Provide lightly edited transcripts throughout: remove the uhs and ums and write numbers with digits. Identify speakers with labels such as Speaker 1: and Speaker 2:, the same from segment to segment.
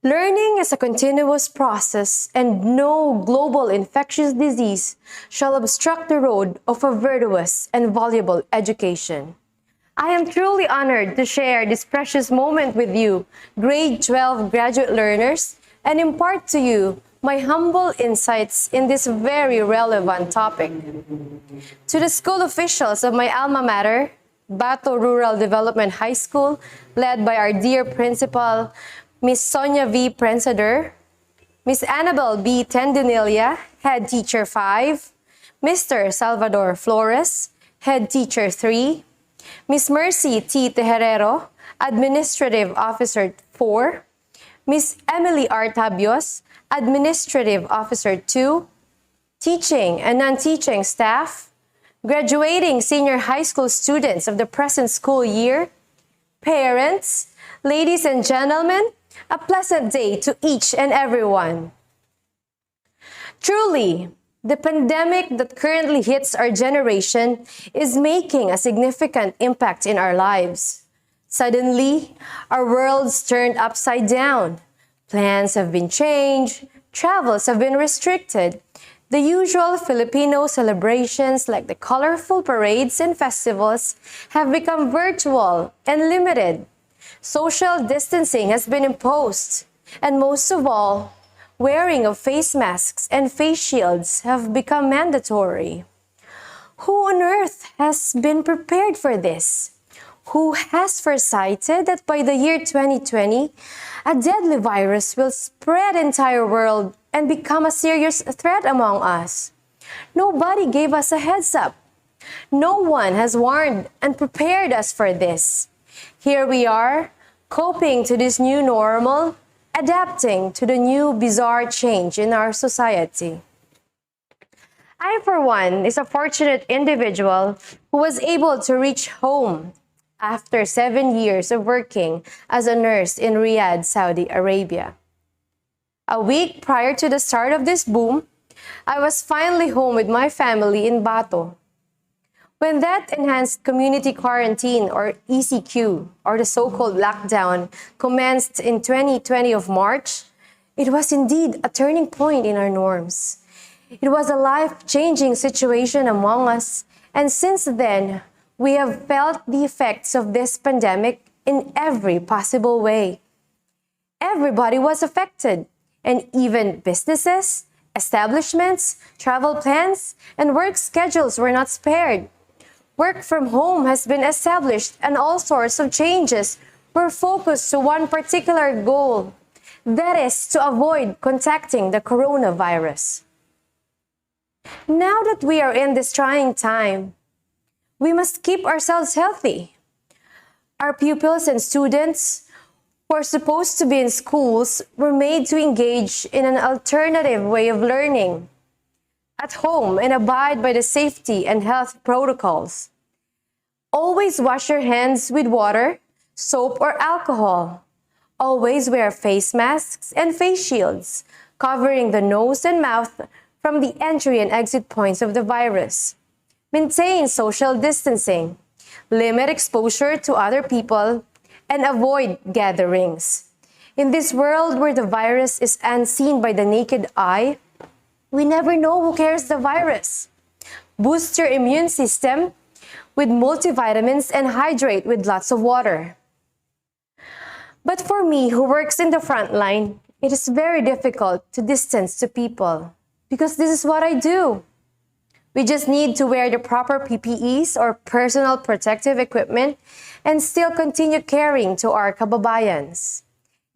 Speaker 1: Learning is a continuous process, and no global infectious disease shall obstruct the road of a virtuous and valuable education. I am truly honored to share this precious moment with you, grade 12 graduate learners, and impart to you my humble insights in this very relevant topic. To the school officials of my alma mater, Bato Rural Development High School, led by our dear principal, Miss Sonia V. Prensader, Miss Annabel B. Tendinilia, Head Teacher 5, Mr. Salvador Flores, Head Teacher 3, Miss Mercy T. Tejerero, Administrative Officer 4, Miss Emily R. Tabios, Administrative Officer 2, teaching and non-teaching staff, graduating senior high school students of the present school year, parents, ladies and gentlemen, a pleasant day to each and everyone. Truly, the pandemic that currently hits our generation is making a significant impact in our lives. Suddenly, our world's turned upside down. Plans have been changed, travels have been restricted. The usual Filipino celebrations like the colorful parades and festivals have become virtual and limited. Social distancing has been imposed, and most of all, wearing of face masks and face shields have become mandatory. Who on earth has been prepared for this? Who has foresighted that by the year 2020, a deadly virus will spread the entire world and become a serious threat among us? Nobody gave us a heads up. No one has warned and prepared us for this. Here we are, coping to this new normal, adapting to the new bizarre change in our society. I, for one, is a fortunate individual who was able to reach home after 7 years of working as a nurse in Riyadh, Saudi Arabia. A week prior to the start of this boom, I was finally home with my family in Bato. When that enhanced community quarantine, or ECQ, or the so-called lockdown, commenced in 2020 of March, it was indeed a turning point in our norms. It was a life-changing situation among us, and since then, we have felt the effects of this pandemic in every possible way. Everybody was affected, and even businesses, establishments, travel plans, and work schedules were not spared. Work from home has been established, and all sorts of changes were focused to one particular goal, that is to avoid contacting the coronavirus. Now that we are in this trying time, we must keep ourselves healthy. Our pupils and students who are supposed to be in schools were made to engage in an alternative way of learning at home and abide by the safety and health protocols. Always wash your hands with water, soap, or alcohol. Always wear face masks and face shields, covering the nose and mouth from the entry and exit points of the virus. Maintain social distancing, limit exposure to other people, and avoid gatherings. In this world where the virus is unseen by the naked eye, we never know who carries the virus. Boost your immune system with multivitamins and hydrate with lots of water. But for me, who works in the front line, it is very difficult to distance to people because this is what I do. We just need to wear the proper PPEs or personal protective equipment and still continue caring to our kababayans.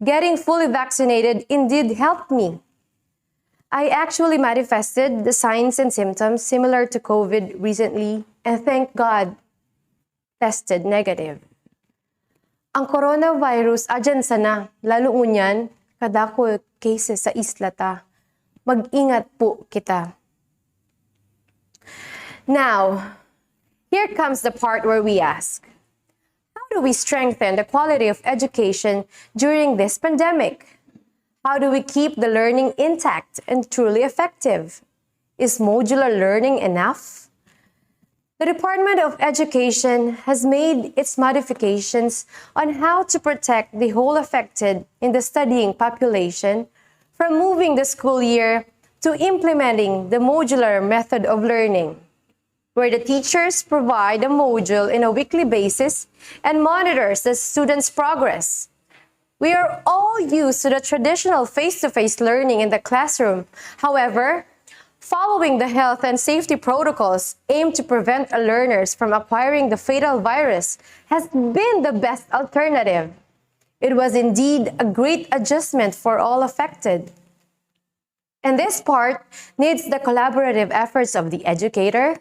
Speaker 1: Getting fully vaccinated indeed helped me. I actually manifested the signs and symptoms similar to COVID recently, and thank God, tested negative. Ang coronavirus adyan sana, lalo unyan, kadako cases sa isla ta. Mag-ingat po kita. Now, here comes the part where we ask, how do we strengthen the quality of education during this pandemic? How do we keep the learning intact and truly effective? Is modular learning enough? The Department of Education has made its modifications on how to protect the whole affected in the studying population from moving the school year to implementing the modular method of learning, where the teachers provide a module on a weekly basis and monitors the students' progress. We are all used to the traditional face-to-face learning in the classroom. However, following the health and safety protocols aimed to prevent learners from acquiring the fatal virus has been the best alternative. It was indeed a great adjustment for all affected. And this part needs the collaborative efforts of the educator,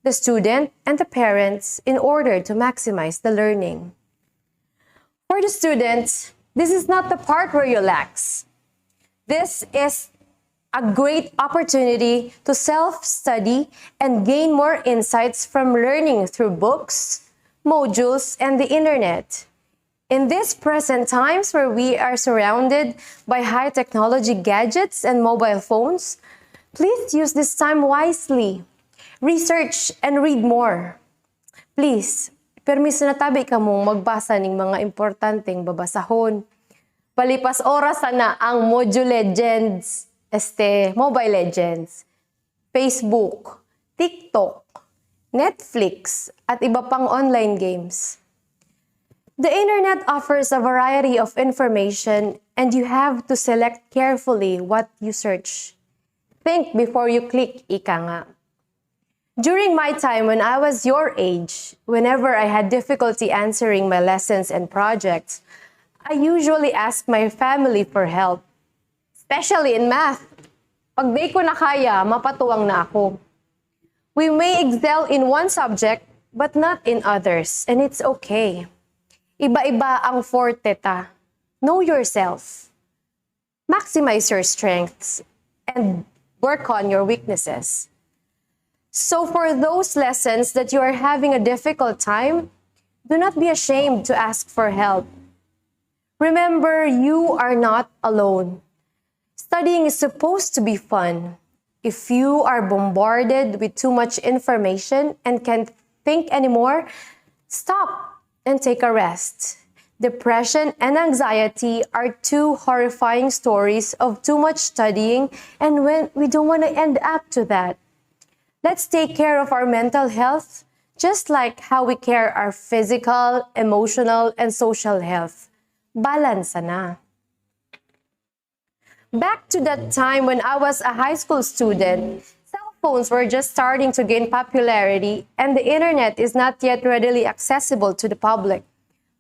Speaker 1: the student, and the parents in order to maximize the learning. For the students, this is not the part where you relax. This is a great opportunity to self-study and gain more insights from learning through books, modules, and the internet. In these present times where we are surrounded by high technology gadgets and mobile phones, please use this time wisely. Research and read more. Please, permiso na tabi ka mong magbasa ng mga importanteng babasahon. Palipas oras na ang Mobile Legends, Facebook, TikTok, Netflix, at iba pang online games. The internet offers a variety of information and you have to select carefully what you search. Think before you click, ika nga. During my time when I was your age, whenever I had difficulty answering my lessons and projects, I usually asked my family for help. Especially in math. Pag di ko na kaya, mapatuwang na ako. We may excel in one subject, but not in others, and it's okay. Iba-iba ang forte ta. Know yourself. Maximize your strengths, and work on your weaknesses. So for those lessons that you are having a difficult time, do not be ashamed to ask for help. Remember, you are not alone. Studying is supposed to be fun. If you are bombarded with too much information and can't think anymore, stop and take a rest. Depression and anxiety are two horrifying stories of too much studying, and when we don't want to end up to that. Let's take care of our mental health, just like how we care our physical, emotional, and social health. Balance na. Back to that time when I was a high school student, cell phones were just starting to gain popularity and the internet is not yet readily accessible to the public.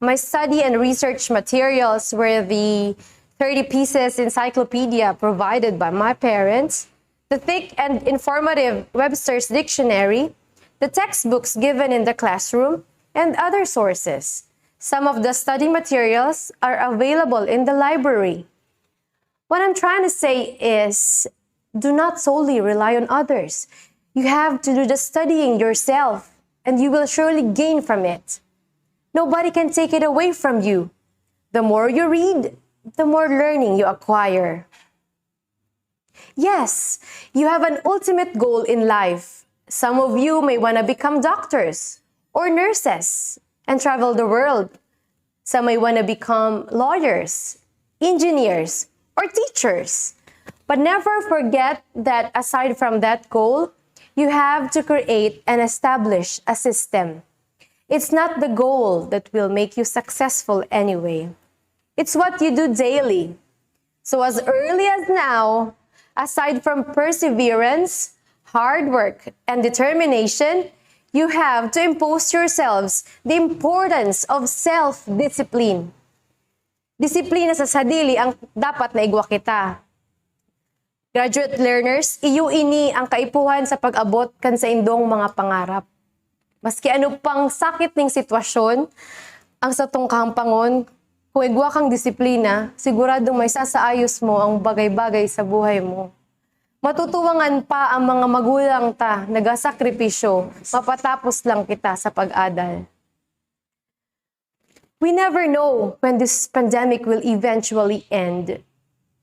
Speaker 1: My study and research materials were the 30 pieces encyclopedia provided by my parents, the thick and informative Webster's Dictionary, the textbooks given in the classroom, and other sources. Some of the study materials are available in the library. What I'm trying to say is, do not solely rely on others. You have to do the studying yourself, and you will surely gain from it. Nobody can take it away from you. The more you read, the more learning you acquire. Yes, you have an ultimate goal in life. Some of you may want to become doctors or nurses and travel the world. Some may want to become lawyers, engineers, or teachers. But never forget that aside from that goal, you have to create and establish a system. It's not the goal that will make you successful anyway. It's what you do daily. So as early as now, aside from perseverance, hard work, and determination, you have to impose yourselves the importance of self-discipline. Disiplina sa sarili ang dapat na igwa kita. Graduate learners, iyo ini ang kaipuhan sa pag-abot kan sa indong mga pangarap. Maski ano pang sakit ning sitwasyon, ang sa tong kahampangon, kung igwa kang disiplina, siguradong may sasaayos mo ang bagay-bagay sa buhay mo. Matutuwangan pa ang mga magulang ta, nagasakripisyo, mapatapos lang kita sa pag-adal. We never know when this pandemic will eventually end.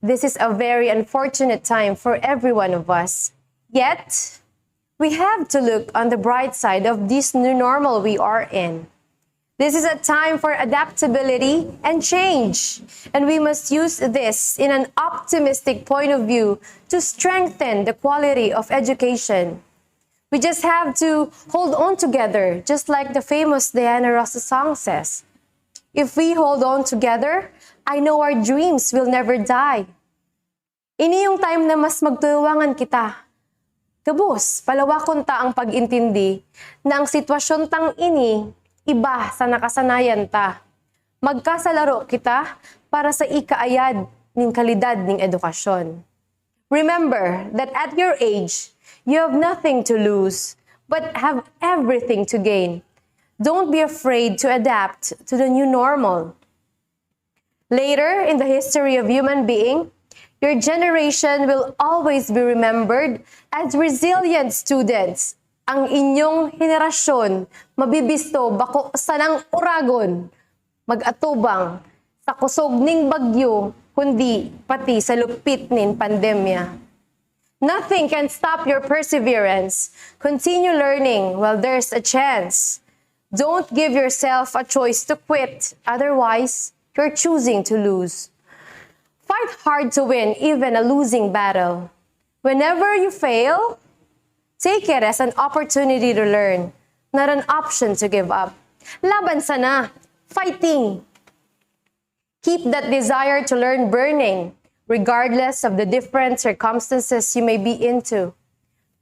Speaker 1: This is a very unfortunate time for every one of us. Yet, We have to look on the bright side of this new normal we are in. This is a time for adaptability and change, and we must use this in an optimistic point of view to strengthen the quality of education. We just have to hold on together, just like the famous Diana Rosa song says. If we hold on together, I know our dreams will never die. Ini yung time na mas magtulungan kita. Kabus, palawakon ta ang pag-intindi na ang sitwasyon tang ini iba sa nakasanayan ta. Magkasalaro kita para sa ikaayad ng kalidad ng edukasyon. Remember that at your age, you have nothing to lose, but have everything to gain. Don't be afraid to adapt to the new normal. Later in the history of human being, your generation will always be remembered as resilient students. Ang inyong henerasyon mabibisto bako sa ng uragon, mag-atubang sa kusog ning bagyo, kundi pati sa lupit nin pandemya. Nothing can stop your perseverance. Continue learning while there's a chance. Don't give yourself a choice to quit, otherwise you're choosing to lose. Fight hard to win even a losing battle. Whenever you fail, take it as an opportunity to learn, not an option to give up. Laban sana, fighting. Keep that desire to learn burning, regardless of the different circumstances you may be into.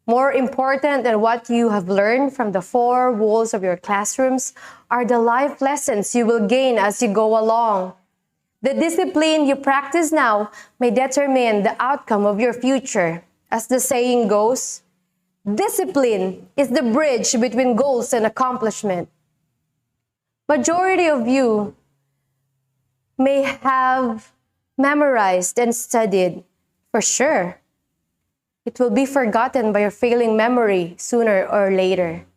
Speaker 1: More important than what you have learned from the four walls of your classrooms are the life lessons you will gain as you go along. The discipline you practice now may determine the outcome of your future. As the saying goes, discipline is the bridge between goals and accomplishment. Majority of you may have memorized and studied, for sure. It will be forgotten by your failing memory sooner or later.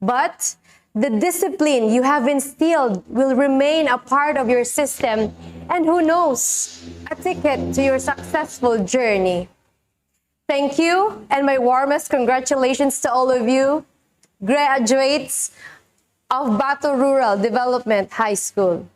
Speaker 1: But the discipline you have instilled will remain a part of your system, and who knows, a ticket to your successful journey. Thank you, and my warmest congratulations to all of you, graduates of Bato Rural Development High School.